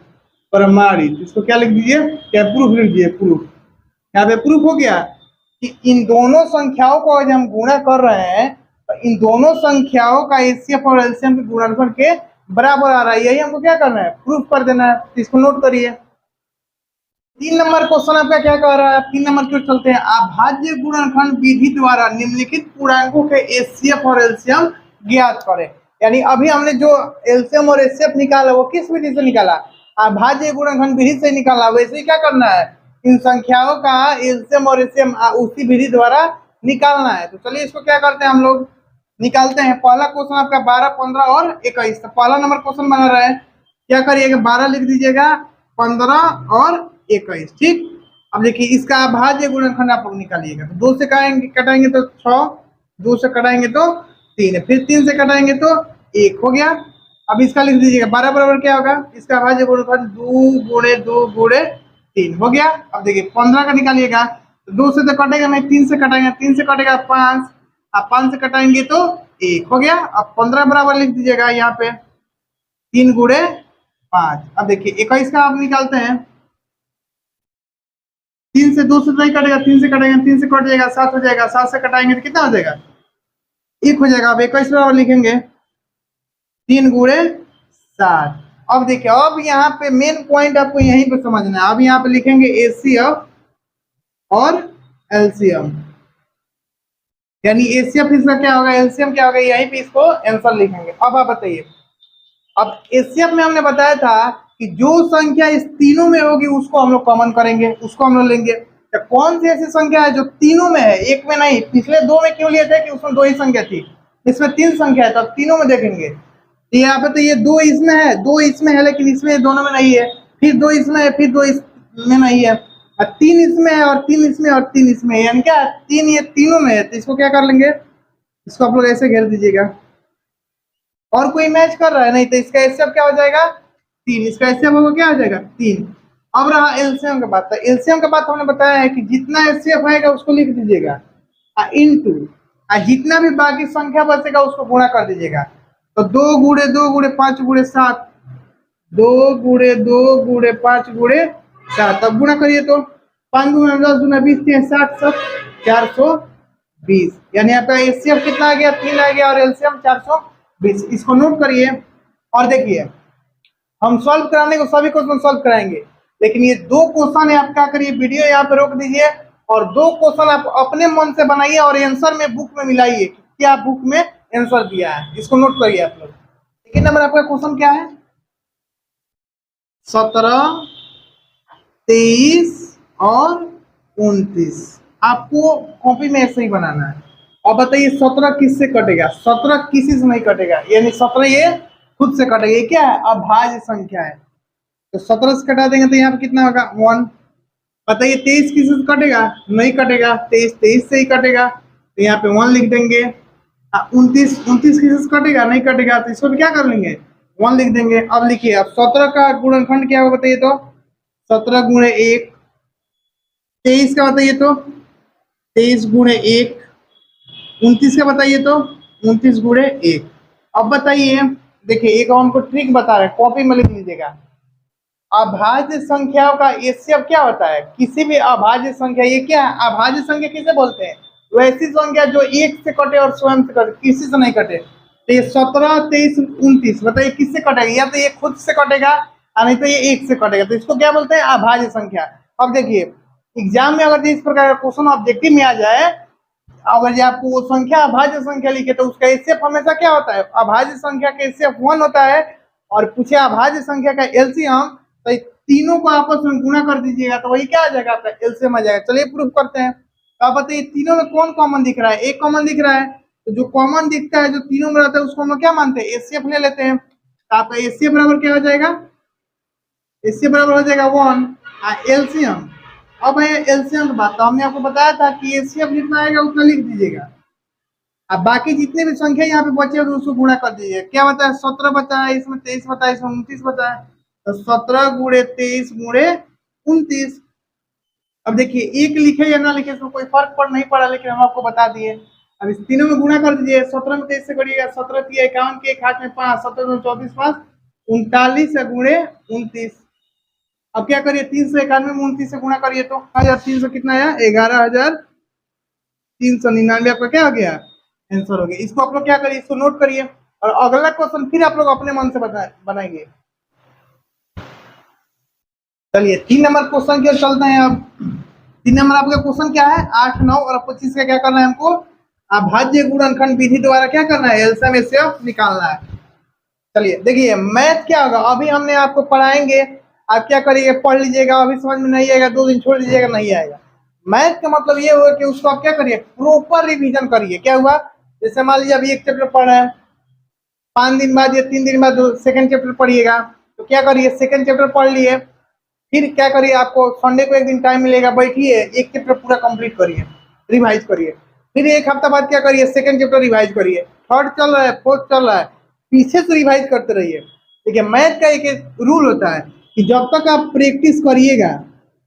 प्रमाणित, इसको क्या लिख दीजिए, क्या प्रूफ लिख दीजिए, प्रूफ। यहाँ पे प्रूफ हो गया कि इन दोनों संख्याओं को आज हम गुणा कर रहे हैं, तो इन दोनों संख्याओं का एचसीएफ और एलसीएम के गुणनफल के बराबर आ रहा है, यही हमको क्या करना है, प्रूफ कर देना है। तो इसको नोट करिए। 3 नंबर क्वेश्चन आपका क्या कह रहा है, 3 नंबर क्यों चलते हैं, अभाज्य गुणनखंड विधि द्वारा निम्नलिखित पूर्णांकों के एचसीएफ और एलसीएम ज्ञात करें। यानी अभी हमने जो एलसीएम और एचसीएफ निकाला वो किस विधि से निकाला, अभाज्य गुणनखंड विधि से निकाला। वैसे ही क्या करना है, इन संख्याओं का एलसीएम और एचसीएम उसी विधि द्वारा निकालना है। तो चलिए इसको क्या करते हैं, हम लोग निकालते हैं। पहला क्वेश्चन आपका 12, 15 और 21। तो पहला नंबर क्वेश्चन बना रहा है, क्या करिएगा, 12 लिख दीजिएगा, 15 और 21। ठीक, अब देखिए इसका अभाज्य गुणनखंड आप लोग निकालिएगा। तो 2 से कटाएंगे तो 6, 2 से कटाएंगे तो 3, फिर 3 से कटाएंगे तो 1 हो गया। अब इसका लिख दीजिएगा 12 बराबर क्या होगा, इसका अभाज्य गुणनखंड 2 गुणे 2 गुणे 3 हो गया। अब देखिए 15 का निकालिएगा, तो 2 से तो कटेगा नहीं, 3 से कटाएंगे, 3 से कटेगा 5, अब 5 से कटाएंगे तो 1 हो गया। अब 15 बराबर लिख दीजिएगा यहाँ पे 3 गुणे 5। अब देखिए 21 का आप निकालते हैं, 3 से 2 से नहीं कटेगा, 3 से कटेगा, 3 से कट जाएगा, 7 हो जाएगा, 7 से कटाएंगे तो कितना हो जाएगा, 1 हो जाएगा। अब 21 बराबर लिखेंगे 3 गुणे 7। अब देखिए, अब यहाँ पे मेन पॉइंट आपको यहीं पे समझना है। अब यहाँ पे लिखेंगे एचसीएफ और एलसीएम, यानी एचसीएफ इसका क्या होगा, एलसीएम क्या होगा, यहीं पे इसको आंसर लिखेंगे। अब आप बताइए, अब एचसीएफ में हमने बताया था कि जो संख्या इस तीनों में होगी उसको हम लोग कॉमन करेंगे, उसको हम लोग लेंगे। तो कौन सी ऐसी संख्या है जो तीनों में है, एक में नहीं। पिछले 2 में क्यों लिए थे कि उसमें 2 ही संख्या थी, इसमें 3 संख्या है, तो अब तीनों में देखेंगे। तो यहाँ पे तो ये 2 इसमें है, 2 इसमें है, लेकिन इसमें दोनों में नहीं है, फिर 2 इसमें है, फिर 2 इसमें नहीं है, और 3 इसमें है, और 3 इसमें, और 3 इसमें है, यानी क्या 3 ये तीनों में है। तो इसको क्या कर लेंगे, इसको आप लोग ऐसे घेर दीजिएगा, और कोई मैच कर रहा है नहीं, तो इसका एचसीएफ क्या हो जाएगा 3, इसका एचसीएफ होगा क्या हो जाएगा 3। अब रहा एलसीएम का बात, तो एलसीएम का बात हमने बताया है कि जितना एचसीएफ आएगा उसको लिख दीजिएगा इनटू, जितना भी बाकी संख्या बचेगा उसको गुणा कर दीजिएगा। तो 2 गुणे 2 गुणे 5 गुणे 7, 2 गुणे 2 गुणे 5 गुणे 7। अब गुणा करिए तो 5 गुना 10 गुना 20, 60, 420, यानी आपका एचसीएफ कितना आ गया, 3 आ गया, और एलसीएम 420। इसको नोट करिए। और देखिए हम सॉल्व कराने को सभी क्वेश्चन सॉल्व कराएंगे, लेकिन ये 2 क्वेश्चन है, आप क्या करिए, वीडियो यहाँ पे रोक दीजिए और 2 क्वेश्चन आप अपने मन से बनाइए और आंसर में बुक में मिलाइए, क्या बुक में आंसर दिया है, इसको नोट करिए आप लोग। सेकेंड नंबर आपका क्वेश्चन क्या है, 17, 23 और 29। आपको कॉपी में ऐसे ही बनाना है। अब बताइए 17 किससे कटेगा, 17 किसी से नहीं कटेगा, यानी 17 ये खुद से कटेगा। ये क्या है, अभाज्य संख्या है, तो 17 से कटा देंगे तो यहाँ पे कितना होगा 1। बताइए 23 किसी से कटेगा, नहीं कटेगा, 23 से ही कटेगा, तो यहाँ पे 1 लिख देंगे। 29 किसी से कटेगा, नहीं कटेगा, तो इसको भी क्या कर लेंगे 1 लिख देंगे। अब लिखिए, अब 17 का गुणनखंड क्या होगा बताइए, तो 17 गुणे 1। 23 का बताइए तो 23 गुणे 1। 29 का बताइए तो 29 गुणे 1। अब बताइए, देखिए एक हमको ट्रिक बता रहे हैं, कॉपी में लिख लीजिएगा। अभाज्य संख्याओं का एचसीएफ क्या होता है, किसी भी अभाज्य संख्या, ये क्या है अभाज्य संख्या किसे बोलते हैं, वैसी संख्या जो 1 से कटे और स्वयं से कटे, किसी से नहीं कटे। तो ये 17, 23, 29 बताइए किससे कटेगा, या तो ये खुद से कटेगा और नहीं तो ये 1 से कटेगा, तो इसको क्या बोलते हैं अभाज्य संख्या। अब देखिए एग्जाम में अगर इस प्रकार का क्वेश्चन ऑब्जेक्टिव में आ जाए, अगर जो आपको वो संख्या अभाज्य संख्या लिखे तो उसका एचसीएफ हमेशा क्या होता है, अभाज्य संख्या का एचसीएफ 1 होता है, और पूछे अभाज्य संख्या का एलसीएम, तो तीनों को आपस में गुणा कर दीजिएगा तो वही क्या आ जाएगा आपका एलसीएम आ जाएगा। चलिए प्रूफ करते हैं। तो आप बताइए तीनों में कौन कॉमन दिख रहा है, एक कॉमन दिख रहा है, तो जो कॉमन दिखता है जो तीनों में रहता है उसको हम क्या मानते हैं एचसीएफ ले लेते हैं। तो आपका एचसीएफ बराबर क्या हो जाएगा इसके बराबर हो जाएगा 1 एलसीएम। अब है एलसीएम की बात, तो हमने आपको बताया था कि एलसीएम जितना आएगा उतना लिख दीजिएगा। अब बाकी जितने भी संख्या यहाँ पे बचे होंगे उसको गुणा कर दीजिए। क्या बता है, 17 बचा है, इसमें 23 बचा है, इसमें 29 बचा है, तो 17 गुणे 23 गुणे 29। अब देखिए एक लिखे या ना लिखे इसमें कोई फर्क पड़ नहीं पड़ा, लेकिन हम आपको बता दिए। अब इस तीनों में गुणा कर दीजिए। 17 में 23 से करिएगा, 17 की 51 के, एक हाथ में 5, 17 में 24 5, 39 गुणे 29। अब क्या करिए, 391 में 29 से गुणा करिए तो 1300 कितना आया, 11,399 आपका क्या हो गया, आंसर हो गया। इसको आप लोग क्या करिए, इसको नोट करिए और अगला क्वेश्चन फिर आप लोग अपने मन से बनाएंगे। चलिए 3 नंबर क्वेश्चन की ओर चलते हैं। अब 3 नंबर आपका क्वेश्चन क्या है, 8, 9 और 25 का क्या करना है हमको, अभाज्य गुणनखंड विधि द्वारा क्या करना है, एलसीएम एचसीएफ निकालना है। चलिए देखिए मैथ क्या होगा, अभी हमने आपको पढ़ाएंगे, आप क्या करिएगा, पढ़ लीजिएगा, अभी समझ में नहीं आएगा 2 दिन छोड़ दीजिएगा, नहीं आएगा। मैथ का मतलब ये हुआ कि उसको आप क्या करिए, प्रॉपर रिवीजन करिए। क्या हुआ, जैसे मान लीजिए अभी एक चैप्टर पढ़ रहे हैं, 5 दिन बाद या 3 दिन बाद सेकंड चैप्टर पढ़िएगा, तो क्या करिए, सेकंड चैप्टर पढ़ लिए, फिर क्या करिए, आपको संडे को एक दिन टाइम मिलेगा, बैठिए एक चैप्टर पूरा कंप्लीट करिए, रिवाइज करिए। फिर एक हफ्ता बाद क्या करिए, सेकंड चैप्टर रिवाइज करिए, थर्ड चल रहा है, फोर्थ चल रहा है, पीछे से रिवाइज करते रहिए। देखिए मैथ का एक रूल होता है कि जब तक आप प्रैक्टिस करिएगा,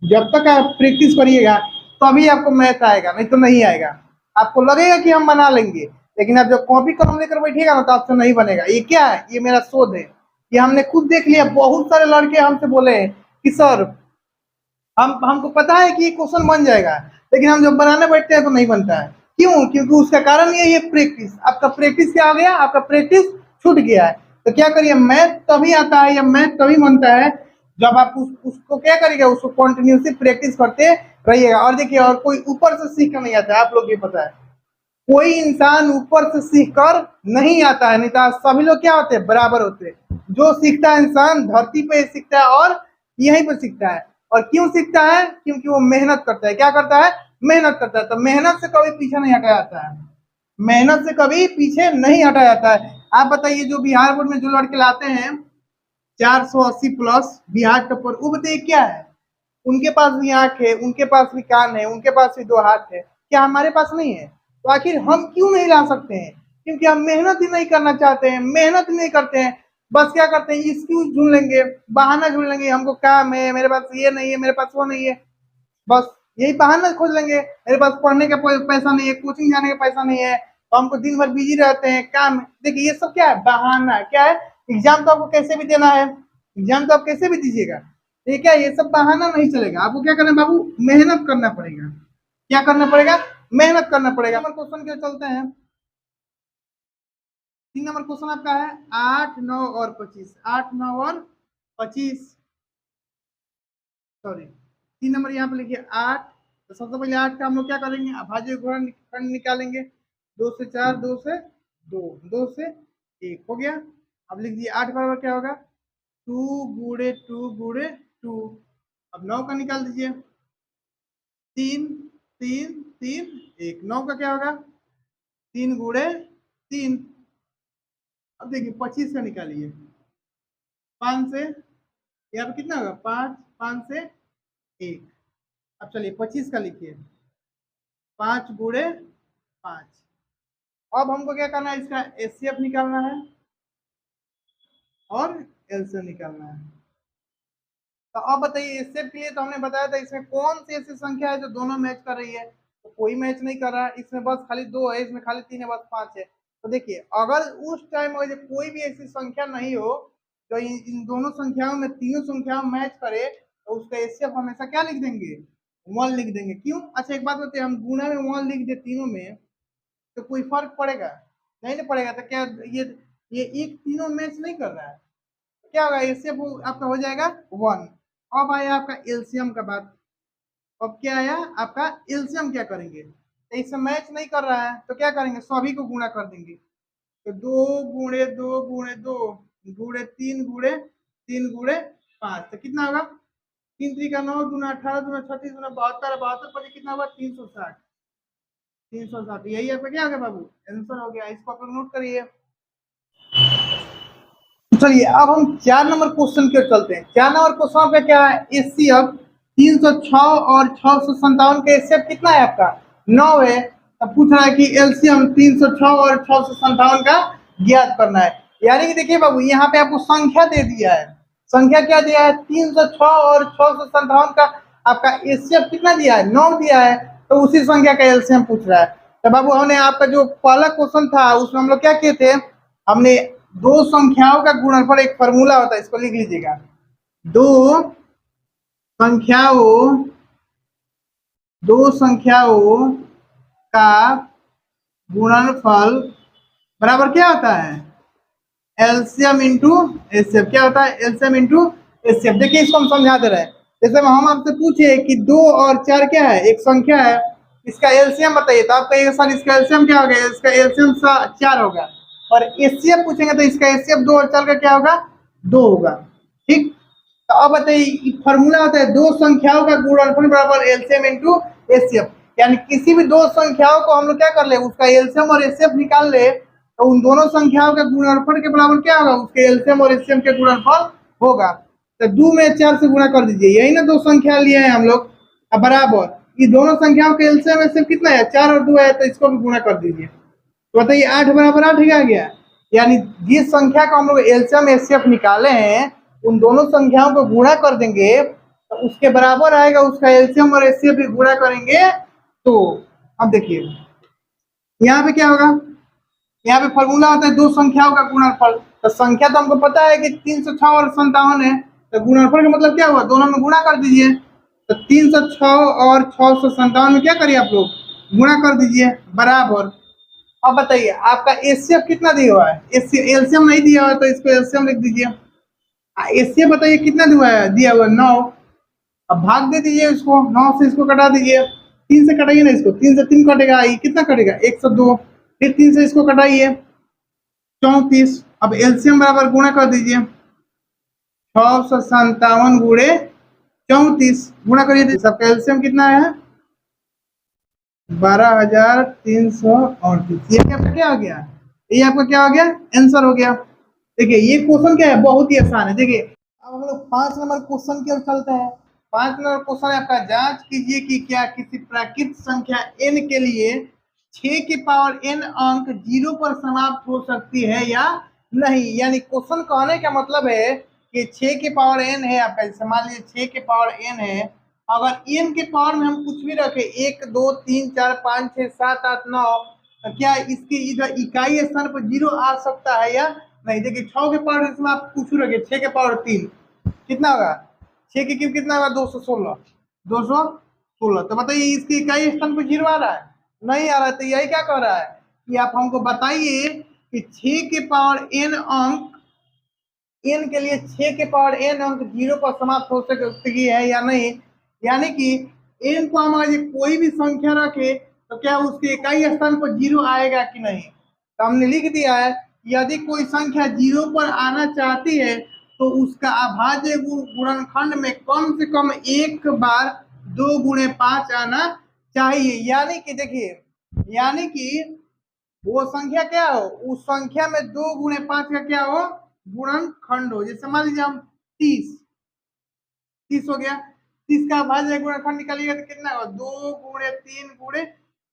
जब तक आप प्रैक्टिस करिएगा तभी आपको मैथ आएगा, नहीं तो नहीं आएगा। आपको लगेगा कि हम बना लेंगे, लेकिन आप जब कॉपी कलम लेकर बैठिएगा ना तो आपसे नहीं बनेगा। ये क्या है, ये मेरा शोध है, ये हमने खुद देख लिया। बहुत सारे लड़के हमसे बोले कि सर हमको पता है कि ये क्वेश्चन बन जाएगा, लेकिन हम जब बनाने बैठते हैं तो नहीं बनता है। क्यों, क्योंकि उसका कारण ये है प्रैक्टिस। आपका प्रैक्टिस क्या हो गया, आपका प्रैक्टिस छूट गया है। तो क्या करिए, मैथ तभी आता है या मैथ तभी बनता है जब आप उसको क्या करिएगा, उसको कंटिन्यूसली प्रैक्टिस करते रहिएगा। और देखिए, और कोई ऊपर से सीख कर नहीं आता है, आप लोग ये पता है, कोई इंसान ऊपर से सीख कर नहीं आता है, नहीं तो सभी लोग क्या होते हैं, बराबर होते हैं। जो सीखता है इंसान धरती पे सीखता है और यहीं पर सीखता है। और क्यों सीखता है, क्योंकि वो मेहनत करता है। क्या करता है, मेहनत करता है। तो मेहनत से कभी पीछे नहीं हटा जाता है, मेहनत से कभी पीछे नहीं हटा जाता है। आप बताइए, जो बिहार बोर्ड में जो लड़के लाते हैं 480 प्लस बिहार टॉपर, वो बताइए क्या है, उनके पास भी आंख है, उनके पास भी कान है, उनके पास भी 2 हाथ है, क्या हमारे पास नहीं है? तो आखिर हम क्यों नहीं ला सकते हैं? क्योंकि हम मेहनत ही नहीं करना चाहते हैं, मेहनत नहीं करते हैं। बस क्या करते हैं, एक्सक्यूज ढूंढ लेंगे, बहाना ढूंढ लेंगे, हमको काम है, मेरे पास ये नहीं है, मेरे पास वो नहीं है, बस यही बहाना खोज लेंगे। मेरे पास पढ़ने का पैसा नहीं है, कोचिंग जाने का पैसा नहीं है, तो हमको दिन भर बिजी रहते हैं काम। देखिए ये सब क्या है, बहाना है। क्या है, एग्जाम तो आपको कैसे भी देना है, एग्जाम तो आप कैसे भी दीजिएगा। ठीक है, ये सब बहाना नहीं चलेगा। आपको क्या करना है बाबू, मेहनत करना पड़ेगा। क्या करना पड़ेगा, मेहनत करना पड़ेगा। नंबर क्वेश्चन के चलते हैं। 3 नंबर क्वेश्चन आपका है 8, 9 और 25। 8, 9 और 25, सॉरी 3 नंबर यहाँ पे लिखिए 8। तो सबसे पहले 8 का हम लोग क्या करेंगे, अभाज्य गुणनखंड निकालेंगे। 2 से 4, 2 से 2, 2 से 1 हो गया। अब लिख दिए 8 बराबर क्या होगा, 2 गुणे 2 गुणे 2। अब 9 का निकाल दीजिए, 3 3 3 1, 9 का क्या होगा, 3 गुणे 3। अब देखिए 25 का निकालिए, 5 से यहाँ पे कितना होगा, 5 5 से 1। अब चलिए 25 का लिखिए, 5 गुणे 5। अब हमको क्या करना है, इसका एचसीएफ निकालना है और एलसीएम निकालना है। तो अब बताइए, एचसीएफ के लिए तो हमने बताया था इसमें कौन सी ऐसी संख्या है जो दोनों मैच कर रही है, तो कोई मैच नहीं कर रहा है, इसमें बस खाली 2 है, इसमें खाली 3 है, बस 5 है। तो देखिए अगर उस टाइम कोई भी ऐसी संख्या नहीं हो तो इन दोनों संख्याओं में, तीनों संख्याओं मैच करे, तो उसका एचसीएफ हमेशा क्या लिख देंगे, 1 लिख देंगे। क्यों, अच्छा एक बात बताइए, हम गुणा में 1 लिख दे तीनों में तो कोई फर्क पड़ेगा, नहीं ना पड़ेगा। तो क्या ये एक तीनों मैच नहीं कर रहा है, क्या होगा, इससे आपका हो जाएगा 1। अब आया आपका एलसीएम का बात। अब क्या आया आपका एलसीएम, क्या करेंगे, तो इससे मैच नहीं कर रहा है तो क्या करेंगे, सभी को गुणा कर देंगे। तो 2 गुणे 2 गुणे 2 गुणे 3 गुणे 3 गुणे 5, तो कितना होगा, 3 3 का 9 गुना 18 गुना 36 गुना 72, 72 पर कितना होगा, 360। 360, यही आपका क्या हो गया बाबू, आंसर हो गया। इसको आप लोग नोट करिए। चलिए अब हम 4 नंबर क्वेश्चन की ओर चलते हैं। 4 नंबर क्वेश्चन पे क्या है, एचसीएफ 306 और 657 का एचसीएफ कितना है आपका 9 है। अब पूछ रहा है कि एलसीएम 306 और 657 का ज्ञात करना है। यानी कि देखिए बाबू यहाँ पे आपको संख्या दे दिया है, संख्या क्या दिया है 306 और 657 का आपका एचसीएफ कितना दिया है 9 दिया है, तो उसी संख्या का एलसीएम पूछ रहा है। तो बाबू हमने आपका जो पहला क्वेश्चन था उसमें हम लोग क्या किए थे, हमने दो संख्याओं का गुणनफल, एक फॉर्मूला होता है इसको लिख लीजिएगा, संख्याओं दो संख्याओं का गुणनफल बराबर क्या होता है एलसीएम इंटू एचसीएफ। क्या होता है एलसीएम इंटू एचसीएफ। देखिए इसको हम समझा दे रहे हैं। जैसे हम आपसे पूछे कि 2 और 4 क्या है, एक संख्या है, इसका एलसीएम बताइए, तो आपका एक साल इसका एलसीएम क्या होगा, इसका एलसीएम 4 होगा। और एचसीएफ पूछेंगे तो इसका एचसीएफ 2 और 4 का क्या होगा 2 होगा। ठीक, तो अब बताइए फॉर्मूला होता है दो संख्याओं का गुणनफल बराबर एलसीएम इंटू एचसीएफ। यानी किसी भी दो संख्याओं को हम लोग क्या कर ले, उसका एलसीएम और एचसीएफ निकाल ले, तो उन दोनों संख्याओं का गुणनफल के बराबर क्या होगा, उसके एलसीएम और एचसीएम के गुणनफल होगा। तो 2 में 4 से गुणा कर दीजिए, यही ना दो संख्या लिए हैं हम लोग। अब बराबर ये दोनों संख्याओं के एलसीएम एचसीएफ कितना है 4 और 2 है, तो इसको भी गुणा कर दीजिए। तो बताइए 8 बराबर 8 आ गया। यानी जिस संख्या का हम लोग एलसीएम एचसीएफ निकाले हैं उन दोनों संख्याओं को गुणा कर देंगे तो उसके बराबर आएगा उसका एलसीएम और एचसीएफ भी गुणा करेंगे। तो अब देखिए यहाँ पे क्या होगा, यहाँ पे फॉर्मूला होता है दो संख्याओं का गुणनफल। तो संख्या तो हमको पता है कि 306 और 57 है, तो गुणनफल का मतलब क्या हुआ, दोनों में गुणा कर दीजिए। तो 306 और 657 में क्या करिए आप लोग गुणा कर दीजिए बराबर। अब बताइए आपका एचसीएफ कितना दिया हुआ है, एलसीएम नहीं दिया हुआ है तो इसको एलसीएम लिख दीजिए। एचसीएफ बताइए कितना दिया हुआ है 9। अब भाग दे दीजिए इसको, 9 से इसको कटा दीजिए, 3 से कटाइए ना इसको, 3 से 3 कटेगा, ये कितना कटेगा 102। फिर 3 से इसको कटाइए 34। अब एलसीएम बराबर गुणा कर दीजिए 657 गुणे 34 गुणा करिए, सबका एलसीएम कितना है 12,338। ये क्या हो गया, ये आपका क्या हो गया आंसर हो गया। देखिए ये क्वेश्चन क्या है बहुत ही आसान है। देखिए अब हम लोग 5 नंबर क्वेश्चन की ओर चलते हैं। 5 नंबर क्वेश्चन आपका जांच कीजिए कि क्या किसी प्राकृत संख्या n के लिए 6 की पावर n अंक 0 पर समाप्त हो सकती है या नहीं। यानी क्वेश्चन कहने का मतलब है कि 6 की पावर n है आपका, जैसे मान लीजिए 6 की पावर n है, अगर n के पावर में हम कुछ भी रखे 1 2 3 4 5 6 7 8 9, क्या इसके इधर इकाई स्थान पर 0 आ सकता है या नहीं। देखिए 6 के पावर इसमें आप कुछ रखे 6 के पावर 3 कितना होगा, 6 की क्यूब कितना होगा 216, 216। तो बताइए इसकी इकाई स्थान पर 0 आ रहा है नहीं आ रहा है। तो यही क्या कह रहा है कि आप हमको बताइए कि 6 के पावर n अंक, n के लिए 6 के पावर n अंक 0 पर समाप्त हो सकती है या नहीं। यानी कि n को हम अगर कोई भी संख्या रखे तो क्या उसके इकाई स्थान पर 0 आएगा कि नहीं। तो हमने लिख दिया है यदि कोई संख्या 0 पर आना चाहती है तो उसका अभाज्य गुणनखंड में कम से कम एक बार 2 गुणे 5 आना चाहिए। यानी कि देखिए, यानी कि वो संख्या क्या हो, उस संख्या में 2 गुणे 5 का क्या हो गुणनखंड हो। जैसे मान लीजिए हम 30 हो गया, 30 का भाज्य गुणनखंड निकालिएगा तो कितना होगा 2 गुणे 3 गुणे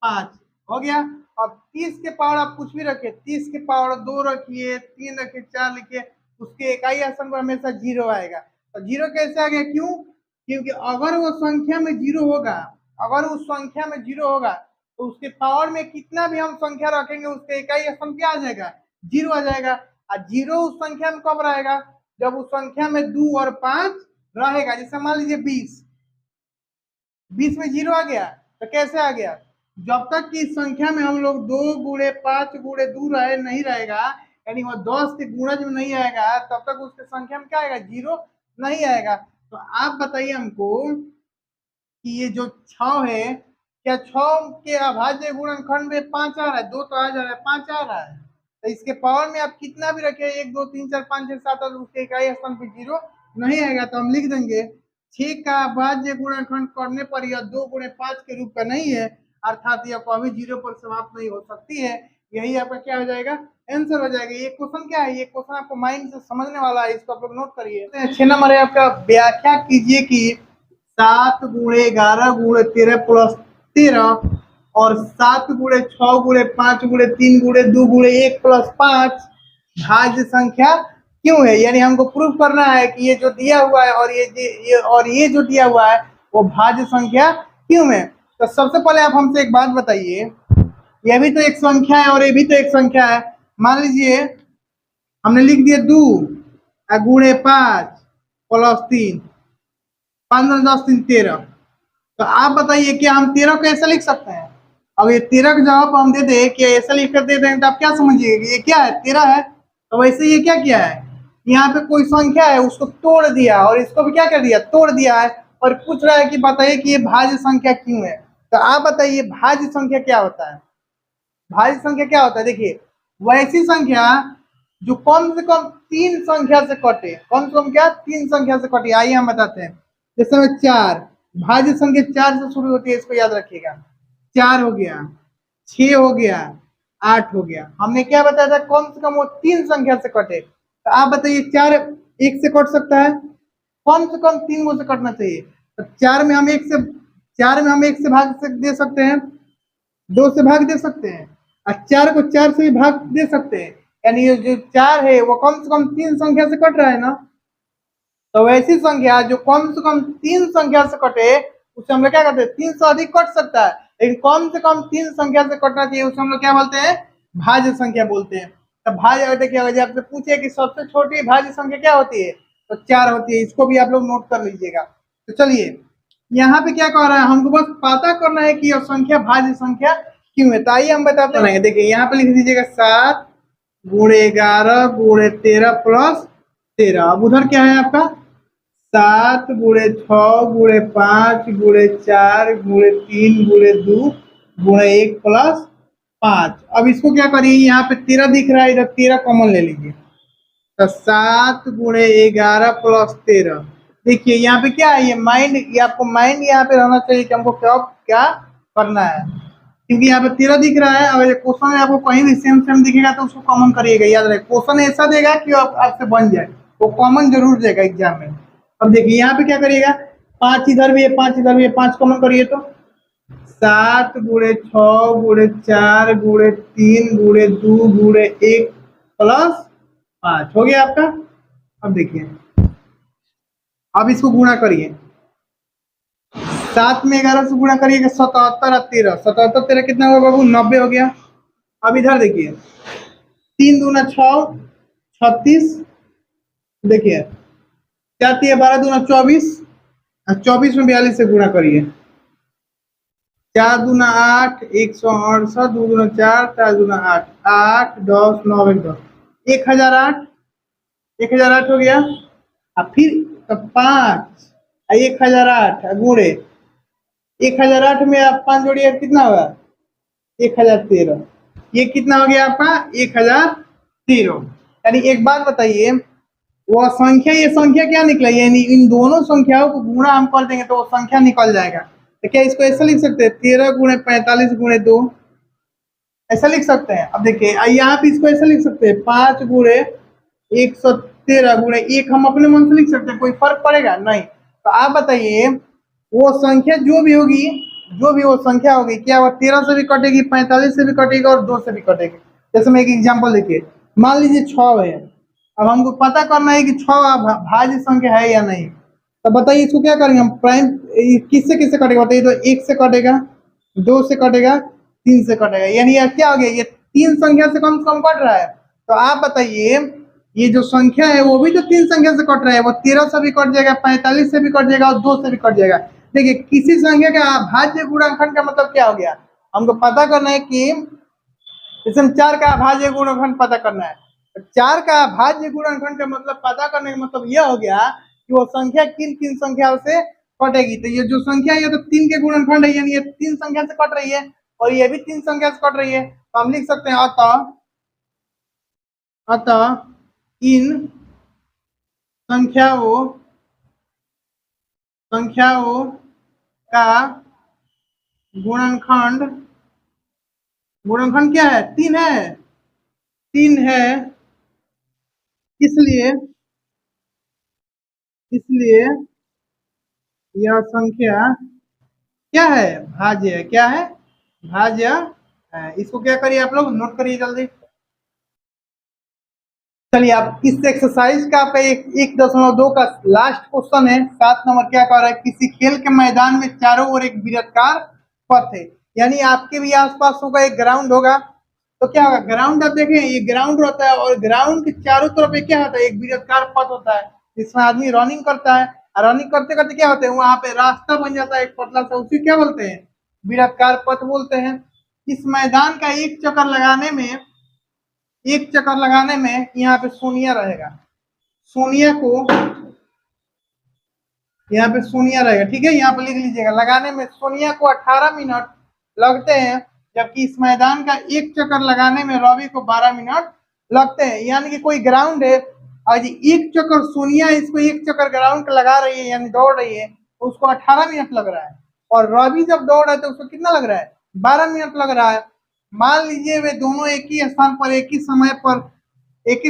5 हो गया। अब 30 के पावर आप कुछ भी रखिए, 30 के पावर 2 रखिए 3 रखिए 4 लिखिए, उसके इकाई स्थान पर हमेशा 0 आएगा। तो 0 कैसे आ गया, क्यों, क्योंकि अगर वो संख्या में 0 होगा, अगर उस संख्या में 0 होगा तो उसके पावर में कितना भी हम संख्या रखेंगे उसके इकाई स्थान क्या आ जाएगा 0 आ जाएगा। और 0 उस संख्या में कब रहेगा, जब उस संख्या में 2 और 5 रहेगा। जैसे मान लीजिए 20 में 0 आ गया तो कैसे आ गया, जब तक कि इस संख्या में हम लोग 2 गुणे 5 गुणे 2 नहीं रहेगा, यानी वो 10 के गुणज में नहीं आएगा, तब तक उसके संख्या में क्या आएगा 0 नहीं आएगा। तो आप बताइए हमको कि ये जो 6 है, क्या 6 के अभाज्य गुणनखंड में 5 आ रहा है, 2 तो आ जा रहा है 5 आ रहा है। तो इसके पावर में आप कितना भी रखे 1 2 3 4 5 6 7 8 उसके इकाई स्थान पे 0 नहीं आएगा। तो हम लिख देंगे 6 का अभाज्य गुणनखंड करने पर यह 2 गुणे 5 के रूप का नहीं है, अर्थात यह कभी 0 पर समाप्त नहीं हो सकती है। यही आपका क्या हो जाएगा आंसर हो जाएगा। ये क्वेश्चन क्या है, ये क्वेश्चन आपको माइंड से समझने वाला है, इसको आप लोग नोट करिए। 6 नंबर है आपका, व्याख्या कीजिए कि 7 × 11 × 13 + 13 और 7 × 6 × 5 × 3 × 2 × 1 + 5 भाज्य संख्या क्यों है। यानी हमको प्रूफ करना है कि ये जो दिया हुआ है और ये जो दिया हुआ है वो भाज्य संख्या क्यों है। तो सबसे पहले आप हमसे एक बात बताइए, यह भी तो एक संख्या है और ये भी तो एक संख्या है। मान लीजिए हमने लिख दिया 2 × 5 + 3, 5 × 10 = 13। तो आप बताइए क्या हम 13 को ऐसा लिख सकते हैं। अब ये 13 का जवाब हम दे दें कि ऐसा लिख कर दे दें तो आप क्या समझिएगा, ये क्या है, 13 है। तो वैसे ये क्या किया है, यहाँ पे कोई संख्या है उसको तोड़ दिया और इसको भी क्या कर दिया, तोड़ दिया है, और पूछ रहा है कि बताइए कि ये भाज्य संख्या क्यों है। तो आप बताइए भाज्य संख्या क्या होता है। भाज्य संख्या क्या होता है, देखिए वैसी संख्या जो कम से कम 3 संख्या से कटे, कम से कम क्या 3 संख्या से कटे। आइए हम बताते हैं। जैसे में 4, भाज्य संख्या 4 से शुरू होती है, इसको याद रखिएगा। 4 हो गया, 6 हो गया, 8 हो गया। हमने क्या बताया था, कम से कम वो 3 संख्या से कटे। तो आप बताइए 4 1 से कट सकता है, कम से कम 3 गो से कटना चाहिए। तो 4 में हम 1 से भाग से दे सकते हैं, 2 से भाग दे सकते हैं, और 4 को 4 से भी भाग दे सकते हैं। यानी ये जो 4 है वो कम से कम 3 संख्या से कट रहा है ना। तो वैसी संख्या जो कम से कम 3 संख्या से कटे उसे हम लोग क्या कहते हैं, 3 से अधिक कट सकता है लेकिन कम से कम 3 संख्या से कटना चाहिए, उसे हम लोग क्या बोलते हैं, भाज्य संख्या बोलते हैं। तो भाज्य देखिए अगर आपसे पूछे कि सबसे छोटी भाज्य संख्या क्या होती है तो 4 होती है। इसको भी आप लोग नोट कर लीजिएगा। तो चलिए यहाँ पे क्या कह रहा है, हमको बस पता करना है कि यह संख्या भाज्य संख्या क्यों है। तो आइए हम बताते हैं। देखिए यहाँ पे लिख दीजिएगा 7 × 11 × 13 + 13। अब उधर क्या है आपका 7 × 6 × 5 × 4 × 3 × 2 × 1 + 5। अब इसको क्या करिए, यहाँ पे 13 दिख रहा है, इधर 13 कॉमन ले लीजिए। तो 7 × 11 + 13। देखिए यहाँ पे क्या है, ये माइंड, ये आपको माइंड यहाँ पे रहना चाहिए कि हमको क्या क्या करना है, क्योंकि यहाँ पे 13 दिख रहा है। अगर क्वेश्चन में आपको कहीं भी सेम सेम दिखेगा तो उसको कॉमन करिएगा। याद रहे क्वेश्चन ऐसा देगा कि आपसे बन जाए, वो कॉमन जरूर देगा एग्जाम में। अब देखिए यहाँ पे क्या करिएगा, 5 इधर भी है, 5 इधर भी है, 5 कॉमन करिए। तो 7 × 6 × 4 × 3 × 2 × 1 + 5 हो गया आपका। अब देखिए अब इसको गुणा करिए, 7 में 11 से गुणा करिएगा, 77 और 13, 77 13 कितना होगा बाबू, 90 हो गया। अब इधर देखिए 3 दूना 6, 36, देखिए 4 3 12 दूना 24, 24 में 42 से गुणा करिए, 4 दूना 8, 168, 2 दूना 4, 4 दूना 8, 8 10 9 1 10, 1008, 1008 हो गया। अब फिर तो 5 1008 गुणे 1008 में आप 5 जोड़िए कितना होगा, 1013। ये कितना हो गया आपका 1013। यानी एक बात बताइए, वह संख्या, ये संख्या क्या निकला, यानी इन दोनों संख्याओं को गुणा हम कर देंगे तो वो संख्या निकल जाएगा। तो क्या इसको ऐसा लिख सकते हैं, 13 × 45 × 2, ऐसा लिख सकते हैं। अब देखिए यहाँ पे इसको ऐसा लिख सकते हैं, 5 × 113 × 1 हम अपने मन से लिख सकते हैं, कोई फर्क पड़ेगा नहीं। तो आप बताइए वो संख्या जो भी होगी, जो भी वो संख्या होगी, क्या वो 13 से भी कटेगी, 45 से भी कटेगी और 2 से भी कटेगी। जैसे मैं एक एग्जांपल देखिए, मान लीजिए 6 है। अब हमको पता करना है कि 6 भाज्य संख्या है या नहीं। तो बताइए इसको क्या करेंगे हम, प्राइम किससे किससे कटेगा बताइए। तो 1 से कटेगा, 2 से कटेगा, 3 से कटेगा। यानी यार क्या हो गया, ये 3 संख्या से कम कट रहा है। तो आप बताइए ये जो संख्या है वो भी तो 3 संख्या से कट रहा है, वो 13 से भी कट जाएगा, 45 से भी कट जाएगा और 2 से भी कट जाएगा। देखिए किसी संख्या का भाज्य गुणनखंड का मतलब क्या हो गया, हमको पता करना है कि इसमें 4 का अभाज्य गुणनखंड पता करना है। तो 4 का अभाज्य गुणनखंड का मतलब पता करने का मतलब यह हो गया कि वो संख्या किन किन संख्याओं से कटेगी। तो ये जो संख्या है ये तो 3 के गुणनखंड है, यानी ये 3 संख्या से कट रही है और ये भी 3 संख्या से कट रही है। तो हम लिख सकते हैं अतः इन संख्याओं का गुणनखंड क्या है, 3 है। 3 है, इसलिए इसलिए यह संख्या क्या है, भाज्य है। क्या है, भाज्य है। इसको क्या करिए आप लोग, नोट करिए जल्दी। चलिए आप इस एक्सरसाइज का पे 1.2 का लास्ट क्वेश्चन है, 7 नंबर। क्या कह रहा है, किसी खेल के मैदान में चारों ओर एक वृत्ताकार पथ है। यानी आपके भी आसपास होगा, एक ग्राउंड होगा। तो क्या होगा, ग्राउंड आप देखें, ये ग्राउंड होता है और ग्राउंड के चारों तरफ क्या होता है, एक वृत्ताकार पथ होता है जिसमें आदमी रनिंग करता है। और रनिंग करते करते क्या होता है, वहां पे रास्ता बन जाता है एक पतला सा, उसी क्या बोलते हैं, वृत्ताकार पथ बोलते हैं। इस मैदान का एक चक्कर लगाने में यहाँ पे शून्य रहेगा। शून्य को यहाँ पे शून्य रहेगा, ठीक है, यहाँ पे लिख लीजिएगा। लगाने में शून्य को 18 मिनट लगते हैं, जबकि इस मैदान का एक चक्कर लगाने में रवि को 12 मिनट लगते हैं। यानी कि कोई ग्राउंड है और एक चक्कर शून्य इसको एक चक्कर ग्राउंड का लगा रही है, यानी दौड़ रही है, तो उसको 18 मिनट लग रहा है। और रवि जब दौड़ रहा है तो उसको कितना लग रहा है, 12 मिनट लग रहा है। मान लीजिए वे दोनों एक ही स्थान पर एक ही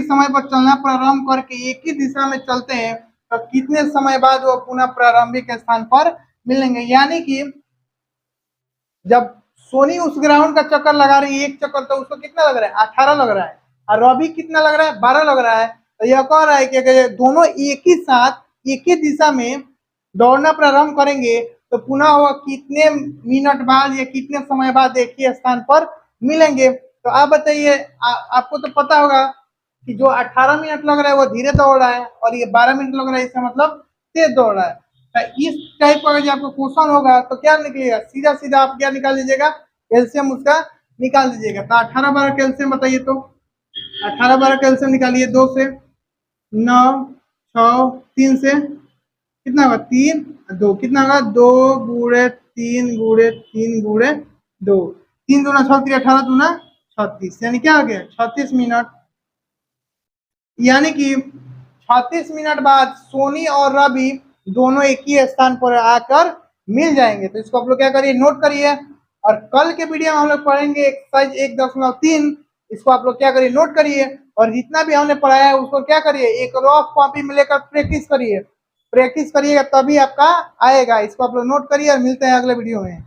समय पर चलना प्रारंभ करके एक ही दिशा में चलते हैं, तो कितने समय बाद वो पुनः प्रारंभिक स्थान पर मिलेंगे। यानी कि जब सोनी उस ग्राउंड का चक्कर लगा रही है एक चक्कर, तो उसको कितना लग रहा है, 18 लग रहा है। और रवि कितना लग रहा है, 12 लग रहा है। तो यह कह रहा है कि अगर दोनों एक ही साथ एक ही दिशा में दौड़ना प्रारंभ करेंगे, तो पुनः वह कितने मिनट बाद या कितने समय बाद एक ही स्थान पर मिलेंगे। तो आप बताइए, आपको तो पता होगा कि जो 18 मिनट लग रहा है वो धीरे दौड़ रहा है, और ये 12 मिनट लग रहा है, इसका मतलब तेज दौड़ रहा है। तो इस टाइप का जब आपको क्वेश्चन होगा तो क्या निकलेगा, सीधा सीधा आप क्या निकाल लीजिएगा, एलसीएम उसका निकाल दीजिएगा। तो 18 12 का एलसीएम बताइए, तो 18 12 का एलसीएम निकालिए। 2 से 9, 6, 3 से कितना होगा, 3 2 कितना होगा, 2 गुणे 3 गुणे 3 गुणे 2, 3 दूना 6 18 दूना 36, यानी क्या हो गया, 36 मिनट। यानी कि 36 मिनट बाद सोनी और रवि दोनों एक ही स्थान पर आकर मिल जाएंगे। तो इसको आप लोग क्या करिए, नोट करिए। और कल के वीडियो में हम लोग पढ़ेंगे एक्सरसाइज 1.3, इसको आप लोग क्या करिए, नोट करिए। और जितना भी हमने पढ़ाया है उसको क्या करिए, एक रफ कॉपी में लेकर प्रैक्टिस करिएगा, तभी आपका आएगा। इसको आप लोग नोट करिए और मिलते हैं अगले वीडियो में।